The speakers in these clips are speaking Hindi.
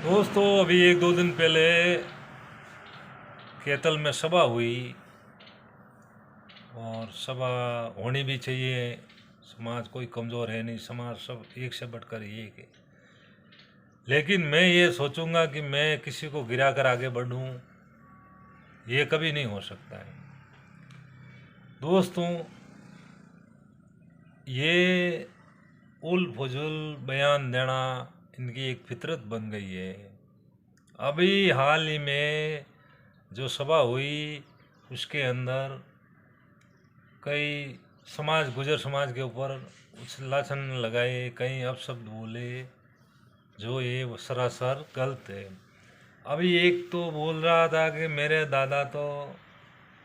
दोस्तों, अभी एक दो दिन पहले कैथल में सभा हुई और सभा होनी भी चाहिए। समाज कोई कमज़ोर है नहीं, समाज सब एक से बढ़कर एक है। लेकिन मैं ये सोचूंगा कि मैं किसी को गिरा कर आगे बढ़ूं, ये कभी नहीं हो सकता है। दोस्तों, ये उल फजुल बयान देना इनकी एक फितरत बन गई है। अभी हाल ही में जो सभा हुई उसके अंदर कई गुजर समाज के ऊपर उछलाछन लगाए, कई अपशब्द बोले जो ये सरासर गलत है। अभी एक तो बोल रहा था कि मेरे दादा तो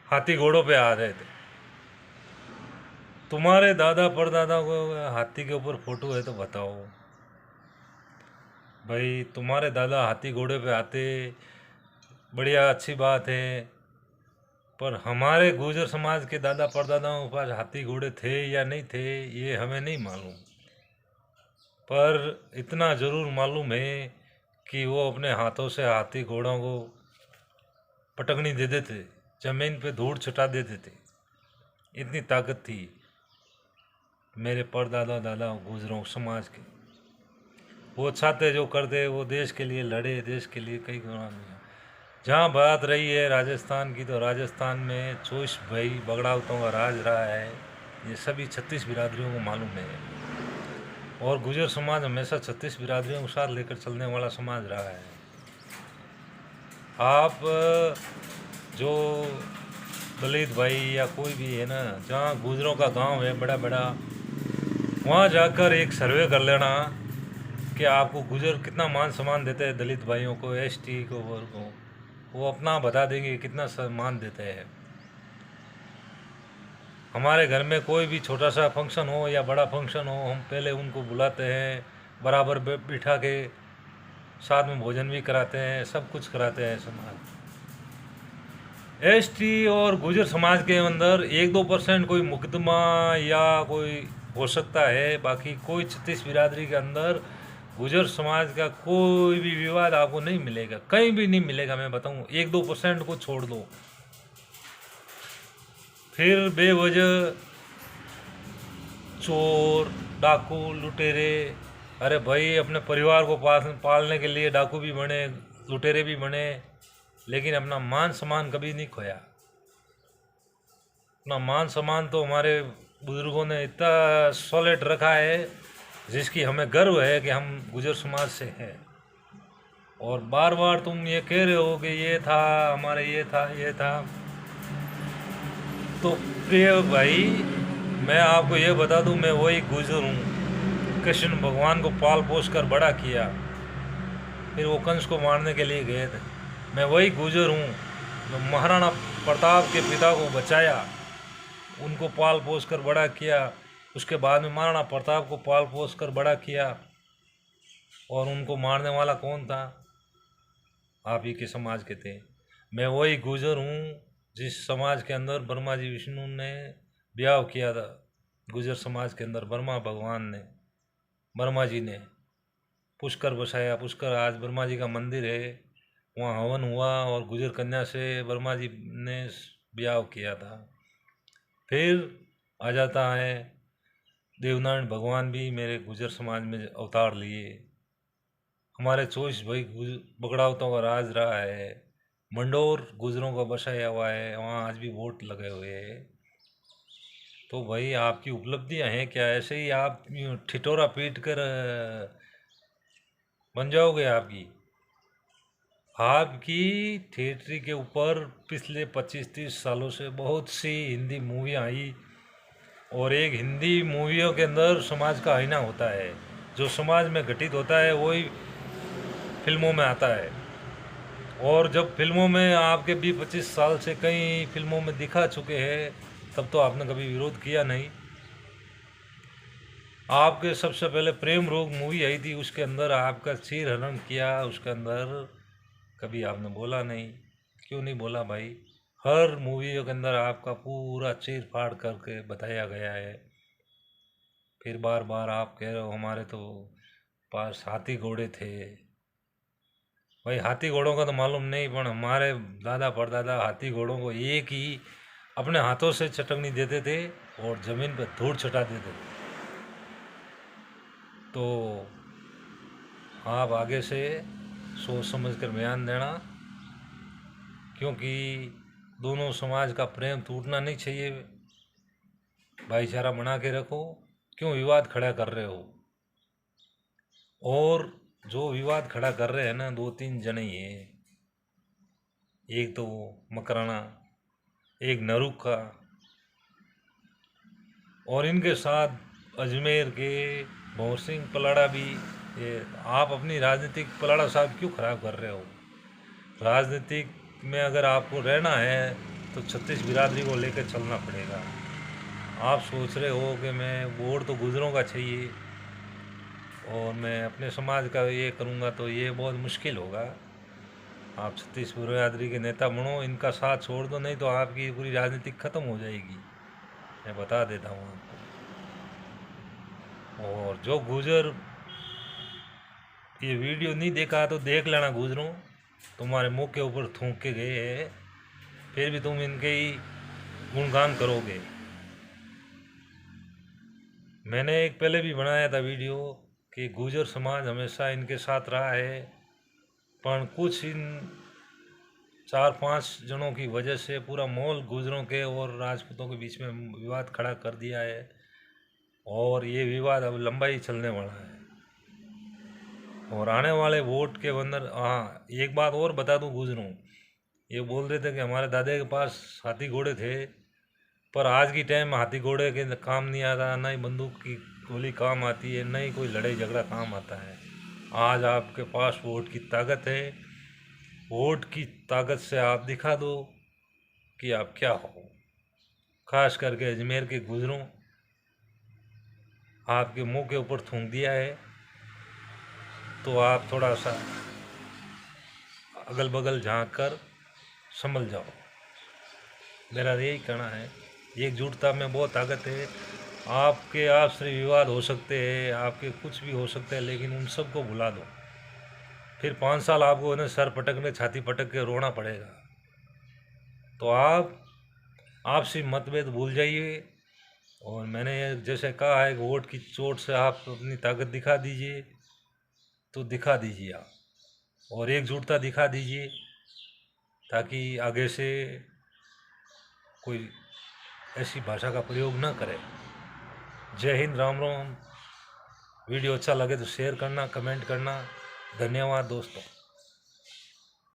हाथी घोड़ों पे आ रहे थे। तुम्हारे दादा परदादा को हाथी के ऊपर फोटो है तो बताओ भाई। तुम्हारे दादा हाथी घोड़े पे आते, बढ़िया, अच्छी बात है। पर हमारे गुर्जर समाज के दादा परदादाओं के पास हाथी घोड़े थे या नहीं थे, ये हमें नहीं मालूम। पर इतना ज़रूर मालूम है कि वो अपने हाथों से हाथी घोड़ों को पटकनी दे देते, जमीन पे धूड़ छुटा देते थे। इतनी ताकत थी मेरे परदादा दादा गुजरों समाज के। वो चाहते जो करते, वो देश के लिए लड़े, देश के लिए कई कुर्बानियाँ। जहाँ बात रही है राजस्थान की, तो राजस्थान में 24 भाई बगड़ावतों का राज रहा है, ये सभी 36 बिरादरियों को मालूम है। और गुजर समाज हमेशा 36 बिरादरियों को साथ लेकर चलने वाला समाज रहा है। आप जो दलित भाई या कोई भी है ना, जहाँ गुजरों का गांव है बड़ा बड़ा, वहाँ जाकर एक सर्वे कर लेना कि आपको गुजर कितना मान सम्मान देते हैं, दलित भाइयों को, एसटी को, वर्ग को। वो अपना बता देंगे कितना सम्मान देते हैं। हमारे घर में कोई भी छोटा सा फंक्शन हो या बड़ा फंक्शन हो, हम पहले उनको बुलाते हैं, बराबर बिठा के साथ में भोजन भी कराते हैं, सब कुछ कराते हैं। समाज एसटी और गुजर समाज के अंदर 1-2% कोई मुकदमा या कोई हो सकता है, बाकी कोई 36 बिरादरी के अंदर गुजर समाज का कोई भी विवाद आपको नहीं मिलेगा, कहीं भी नहीं मिलेगा। मैं बताऊं, 1-2% को छोड़ दो। फिर बेवजह चोर, डाकू, लुटेरे, अरे भाई अपने परिवार को पालने के लिए डाकू भी बने, लुटेरे भी बने, लेकिन अपना मान सम्मान कभी नहीं खोया। अपना मान सम्मान तो हमारे बुजुर्गों ने इतना सॉलिड रखा है, जिसकी हमें गर्व है कि हम गुजर समाज से हैं। और बार बार तुम ये कह रहे हो कि ये था हमारे, ये था, ये था। तो प्रिय भाई, मैं आपको ये बता दूं, मैं वही गुजर हूँ। कृष्ण भगवान को पाल पोस कर बड़ा किया, फिर वो कंस को मारने के लिए गए थे। मैं वही गुजर हूँ जो महाराणा प्रताप के पिता को बचाया, उनको पाल पोस कर बड़ा किया। उसके बाद में महाराणा प्रताप को पाल पोस कर बड़ा किया, और उनको मारने वाला कौन था? आप ही के समाज के थे। मैं वही गुजर हूँ जिस समाज के अंदर ब्रह्मा जी विष्णु ने ब्याह किया था। गुजर समाज के अंदर ब्रह्मा जी ने पुष्कर बसाया। पुष्कर आज ब्रह्मा जी का मंदिर है, वहाँ हवन हुआ और गुजर कन्या से ब्रह्मा जी ने ब्याह किया था। फिर आ जाता है देवनारायण भगवान भी मेरे गुजर समाज में अवतार लिए। हमारे 24 भाई बगड़ावतों का राज रहा है। मंडोर गुजरों का बसाया हुआ है, वहाँ आज भी वोट लगे हुए हैं। तो भाई आपकी उपलब्धियां हैं क्या? ऐसे ही आप यूं ठिठोरा पीट कर बन जाओगे? आपकी थिएटरी के ऊपर पिछले 25-30 सालों से बहुत सी हिंदी मूवियाँ आई, और एक हिंदी मूवियों के अंदर समाज का आईना होता है। जो समाज में घटित होता है वही फिल्मों में आता है। और जब फिल्मों में आपके 20-25 साल से कई फिल्मों में दिखा चुके हैं, तब तो आपने कभी विरोध किया नहीं। आपके सबसे पहले प्रेम रोग मूवी आई थी, उसके अंदर आपका चीर हरण किया, उसके अंदर कभी आपने बोला नहीं। क्यों नहीं बोला भाई? हर मूवी के अंदर आपका पूरा चीर फाड़ करके बताया गया है। फिर बार बार आप कह रहे हो हमारे तो पास हाथी घोड़े थे। भाई हाथी घोड़ों का तो मालूम नहीं, पर हमारे दादा परदादा हाथी घोड़ों को एक ही अपने हाथों से चटकनी देते थे और ज़मीन पर धूड़ छटा देते थे। तो आप आगे से सोच समझ कर बयान देना, क्योंकि दोनों समाज का प्रेम टूटना नहीं चाहिए। भाईचारा बना के रखो। क्यों विवाद खड़ा कर रहे हो? और जो विवाद खड़ा कर रहे हैं ना, 2-3 जने ही है। एक तो मकराना, एक नरुका, और इनके साथ अजमेर के भंवर सिंह पलाड़ा भी। ये आप अपनी राजनीतिक पलाड़ा साहब क्यों खराब कर रहे हो? राजनीतिक में अगर आपको रहना है तो 36 बिरादरी को लेकर चलना पड़ेगा। आप सोच रहे हो कि मैं वोट तो गुजरों का चाहिए और मैं अपने समाज का ये करूँगा, तो ये बहुत मुश्किल होगा। आप 36 बिरादरी के नेता बनो, इनका साथ छोड़ दो, नहीं तो आपकी पूरी राजनीति ख़त्म हो जाएगी, मैं बता देता हूँ आपको। और जो गुजर ये वीडियो नहीं देखा तो देख लेना, गुजरों तुम्हारे मुंह के ऊपर थूक के गए हैं, फिर भी तुम इनके ही गुणगान करोगे। मैंने एक पहले भी बनाया था वीडियो कि गुजर समाज हमेशा इनके साथ रहा है, पर कुछ इन 4-5 जनों की वजह से पूरा माहौल गुजरों के और राजपूतों के बीच में विवाद खड़ा कर दिया है, और ये विवाद अब लंबा ही चलने वाला है। और आने वाले वोट के अंदर, हाँ एक बात और बता दूं गुजरों, ये बोल रहे थे कि हमारे दादा के पास हाथी घोड़े थे, पर आज की टाइम हाथी घोड़े के काम नहीं आता, ना ही बंदूक की गोली काम आती है, ना ही कोई लड़ाई झगड़ा काम आता है। आज आपके पास वोट की ताकत है। वोट की ताकत से आप दिखा दो कि आप क्या हो। खास करके अजमेर के गुजरों, आपके मुंह के ऊपर थूक दिया है, तो आप थोड़ा सा अगल बगल झांक कर संभल जाओ। मेरा यही कहना है। एकजुटता में बहुत ताकत है। आपके आपसे विवाद हो सकते हैं, आपके कुछ भी हो सकता है, लेकिन उन सबको भुला दो। फिर 5 साल आपको उन्हें सर पटक के, छाती पटक के रोना पड़ेगा। तो आप आपसी मतभेद भूल जाइए, और मैंने जैसे कहा है कि वोट की चोट से आप अपनी ताकत दिखा दीजिए, तो दिखा दीजिए आप, और एकजुटता दिखा दीजिए, ताकि आगे से कोई ऐसी भाषा का प्रयोग न करे। जय हिंद, राम राम। वीडियो अच्छा लगे तो शेयर करना, कमेंट करना। धन्यवाद दोस्तों।